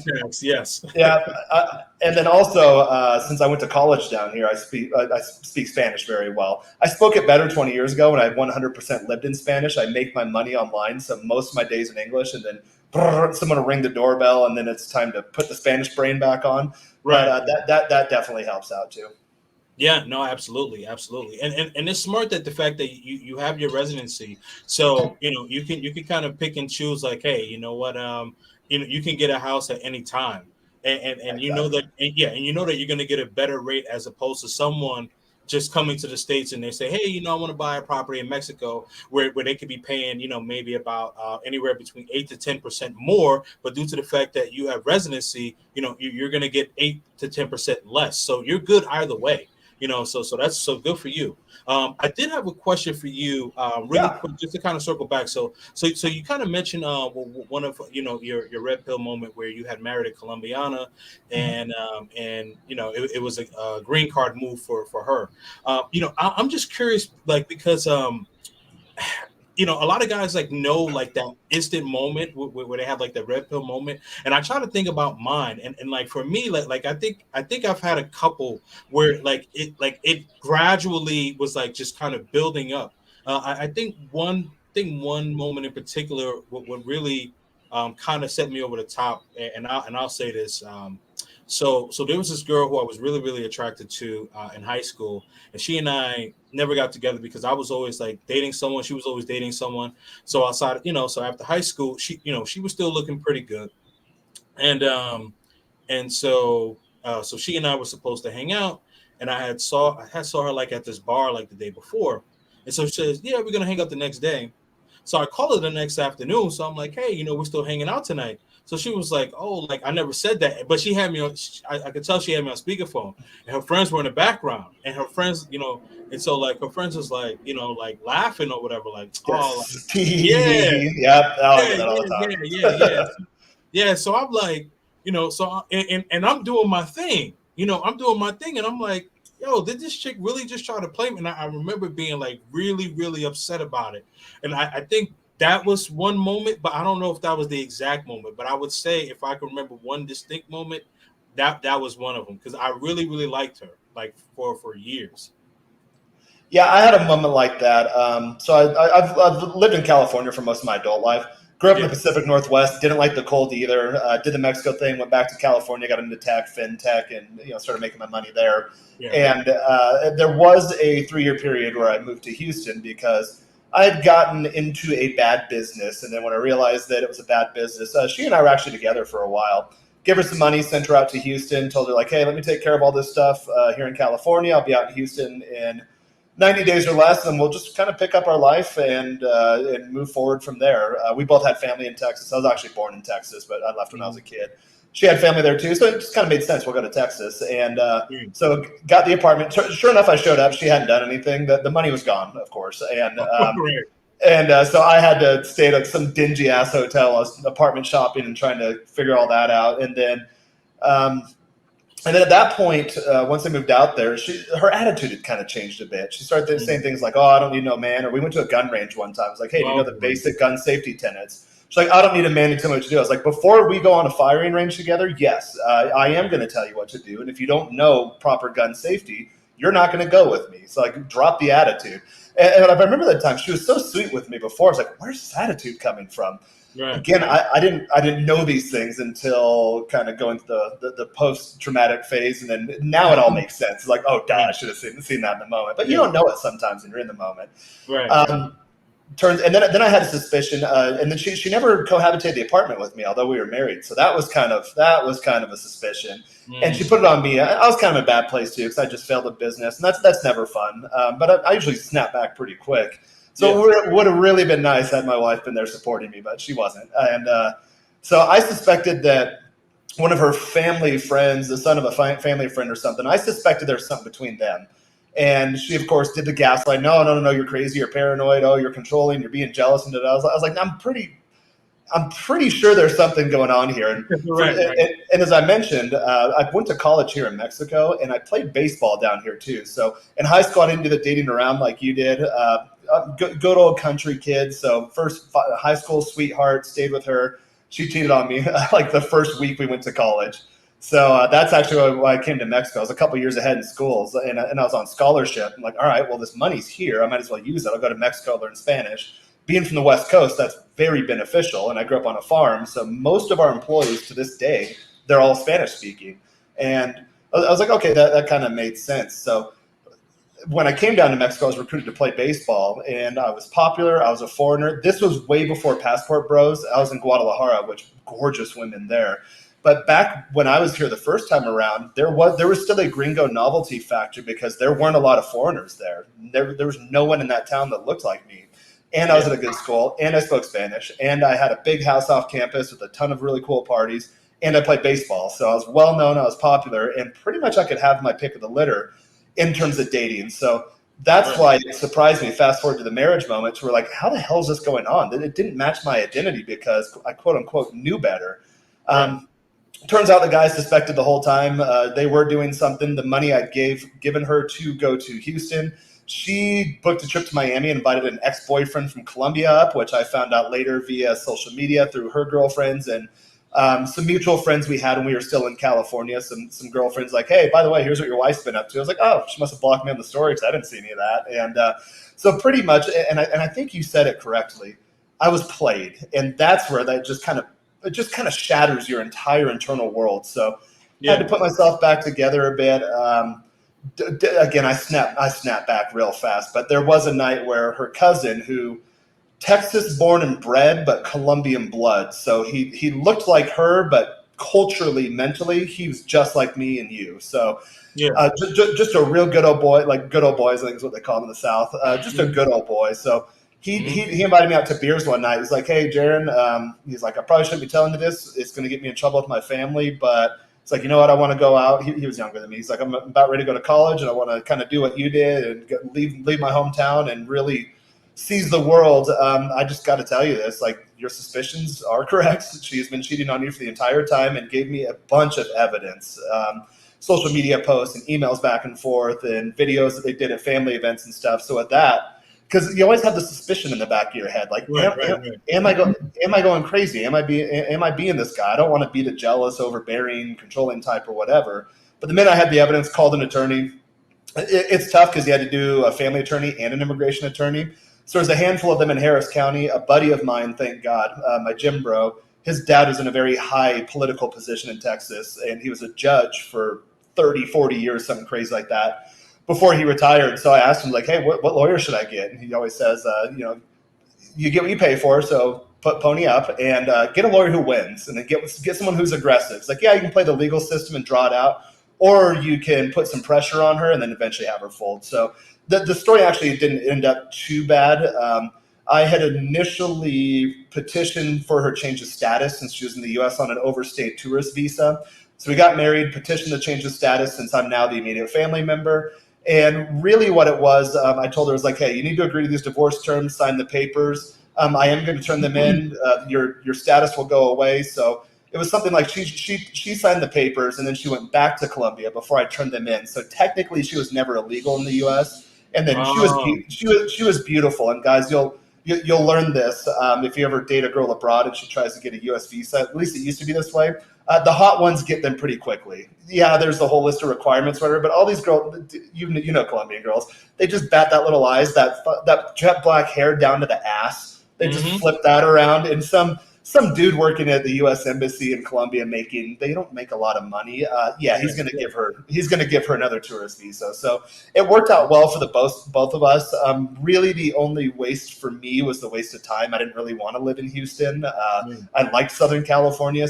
tax, yes. Yeah, and then also since I went to college down here, I speak Spanish very well. I spoke it better 20 years ago when I 100% lived in Spanish. I make my money online, so most of my days in English, and then someone will ring the doorbell, and then it's time to put the Spanish brain back on. But Right. that definitely helps out too. Yeah, no, absolutely, absolutely, and it's smart that the fact that you have your residency, so you can kind of pick and choose. Like, hey, you know what, you can get a house at any time, and you know that, Exactly. and yeah, and you know that you're going to get a better rate as opposed to someone just coming to the states and they say, hey, I want to buy a property in Mexico where they could be paying, maybe about anywhere between 8 to 10% more, but due to the fact that you have residency, you're going to get 8 to 10% less, so you're good either way. So that's so good for you. I did have a question for you, really Yeah. quick, just to kind of circle back. So you kind of mentioned one of your red pill moment where you had married a Colombiana, and it was a green card move for her. I'm just curious, like, because a lot of guys like know like that instant moment where they have like the red pill moment, and I try to think about mine, and like for me, like I think I've had a couple where like it gradually was like just kind of building up. I think one moment in particular what really kind of set me over the top, and I'll say this. So there was this girl who I was really really attracted to in high school, and she and I never got together because I was always like dating someone. She was always dating someone. So outside, so after high school, she was still looking pretty good, and so she and I were supposed to hang out, and I had saw her like at this bar like the day before, and so she says, yeah, we're gonna hang out the next day. So I called her the next afternoon. So I'm like, hey, we're still hanging out tonight. So she was like, oh, like I never said that, but she had me on. I could tell she had me on speakerphone, and her friends were in the background, and her friends, and so like her friends was like, like laughing or whatever, like, oh, like, Yes. yeah, Yep. Oh, I yeah, get that all yeah, the yeah, time. yeah, yeah. Yeah, so I'm like, and I'm doing my thing, I'm doing my thing, and I'm like, yo, did this chick really just try to play me? And I remember being like really, really upset about it. And I think that was one moment, but I don't know if that was the exact moment. But I would say if I can remember one distinct moment, that was one of them because I really, really liked her like for years. Yeah, I had a moment like that. I've lived in California for most of my adult life. Grew up in the Yeah, Pacific Northwest. Didn't like the cold either. Did the Mexico thing. Went back to California. Got into tech, fintech, and started making my money there. yeah. And there was a 3 year period where I moved to Houston because I had gotten into a bad business. And then when I realized that it was a bad business, she and I were actually together for a while. Give her some money, sent her out to Houston. Told her like, hey, let me take care of all this stuff here in California. I'll be out in Houston in 90 days or less, and we'll just kind of pick up our life and move forward from there. We both had family in Texas. I was actually born in Texas, but I left when I was a Mhm. kid. She had family there too, so it just kind of made sense. We'll go to Texas, and Mm. so got the apartment. Sure enough, I showed up. She hadn't done anything. The money was gone, of course, and Right. so I had to stay at some dingy ass hotel. I was apartment shopping and trying to figure all that out, um, and then at that point, once I moved out there, her attitude had kind of changed a bit. She started saying Mm. things like, "Oh, I don't need no man." Or we went to a gun range one time. I was like, "Hey, do you know Oh the boy. basic gun safety tenets?" She's like, "I don't need a man to tell me what to do." I was like, "Before we go on a firing range together, yes, I am going to tell you what to do. And if you don't know proper gun safety, you're not going to go with me. So like, drop the attitude." And I remember that time she was so sweet with me before. I was like, "Where's this attitude coming from?" Right. Again, I didn't know these things until kind of going through the post traumatic phase, and then now it all makes sense. It's like, oh, duh, I Right. should have seen that in the moment, but you Yeah. don't know it sometimes when you're in the moment. Right. Right. Um, and then I had a suspicion, and then she never cohabitated the apartment with me, although we were married. So that was kind of a suspicion, and she put Mm. it on me. I was kind of in a bad place too because I just failed a business, and that's never fun. But I usually snap back pretty quick. Yeah. So it would have really been nice had my wife been there supporting me, but she wasn't. And so I suspected that one of her family friends, the son of a family friend or something, I suspected there was something between them. And she, of course, did the gaslight. No, no, no, no, you're crazy. You're paranoid. Oh, you're controlling. You're being jealous. And I was like, I'm pretty sure there's something going on here. And Right. Right. as I mentioned, I went to college here in Mexico, and I played baseball down here too. So in high school, I didn't do the dating around like you did. Good old country kid. So first high school sweetheart, stayed with her. She cheated on me like the first week we went to college. So that's actually why I came to Mexico. I was a couple years ahead in schools, and I was on scholarship. I'm like, all right, well, this money's here. I might as well use it. I'll go to Mexico, learn Spanish. Being from the West Coast, that's very beneficial. And I grew up on a farm, so most of our employees to this day, they're all Spanish speaking. And I was like, okay, that kind of made sense. So when I came down to Mexico, I was recruited to play baseball, and I was popular. I was a foreigner. This was way before Passport Bros. I was in Guadalajara, which gorgeous women there. But back when I was here the first time around, there was still a gringo novelty factor because there weren't a lot of foreigners there. There was no one in that town that looked like me. And I was at a good school, and I spoke Spanish, and I had a big house off campus with a ton of really cool parties, and I played baseball. So I was well known, I was popular, and pretty much I could have my pick of the litter in terms of dating. So that's why it surprised me. Fast forward to the marriage moments, we're like, how the hell is this going on? It didn't match my identity because I quote unquote knew better. Turns out the guy suspected the whole time. They were doing something. The money I given her to go to Houston, she booked a trip to Miami and invited an ex-boyfriend from Colombia up, which I found out later via social media through her girlfriends and some mutual friends we had when we were still in California. Some girlfriends like, hey, by the way, here's what your wife's been up to. I was like, oh, she must have blocked me on the story because I didn't see any of that. And so pretty much, and I think you said it correctly, I was played. And that's where that just kind of shatters your entire internal world. So I had to put myself back together a bit. Again, I snapped back real fast. But there was a night where her cousin, who Texas born and bred, but Colombian blood. So he looked like her, but culturally, mentally, he was just like me and you. So just a real good old boy, like good old boys, I think is what they call them in the South. Just a good old boy. So he invited me out to beers one night. He's like, hey, Jaron, he's like, I probably shouldn't be telling you this. It's going to get me in trouble with my family, but it's like, you know what? I want to go out. He was younger than me. He's like, I'm about ready to go to college, and I want to kind of do what you did and leave my hometown and really seize the world. I just got to tell you this, like, your suspicions are correct. She's been cheating on you for the entire time and gave me a bunch of evidence, social media posts and emails back and forth and videos that they did at family events and stuff. So at that, because you always have the suspicion in the back of your head, like, am I going crazy? Am I being this guy? I don't want to be the jealous, overbearing, controlling type or whatever. But the minute I had the evidence, called an attorney. It's tough because you had to do a family attorney and an immigration attorney. So there's a handful of them in Harris County. A buddy of mine, thank God, my gym bro, his dad was in a very high political position in Texas, and he was a judge for 30, 40 years, something crazy like that, before he retired. So I asked him, like, hey, what lawyer should I get? And he always says, you get what you pay for, so pony up and get a lawyer who wins, and then get someone who's aggressive. It's like, yeah, you can play the legal system and draw it out, or you can put some pressure on her and then eventually have her fold. So the story actually didn't end up too bad. I had initially petitioned for her change of status since she was in the U.S. on an overstayed tourist visa. So we got married, petitioned to change of status since I'm now the immediate family member. And really what it was, I told her, was like, hey, you need to agree to these divorce terms, sign the papers. I am going to turn them in. Your status will go away. So it was something like she signed the papers and then she went back to Colombia before I turned them in. So technically she was never illegal in the U.S. And then she was beautiful. And guys, you'll learn this if you ever date a girl abroad and she tries to get a U.S. visa. At least it used to be this way. The hot ones get them pretty quickly. Yeah, there's a whole list of requirements, whatever. But all these girls, you know, Colombian girls, they just bat that little eyes, that jet black hair down to the ass. They just flip that around, and some dude working at the U.S. Embassy in Colombia they don't make a lot of money. He's going to give her another tourist visa. So it worked out well for both of us. Really, the only waste for me was the waste of time. I didn't really want to live in Houston. I liked Southern California.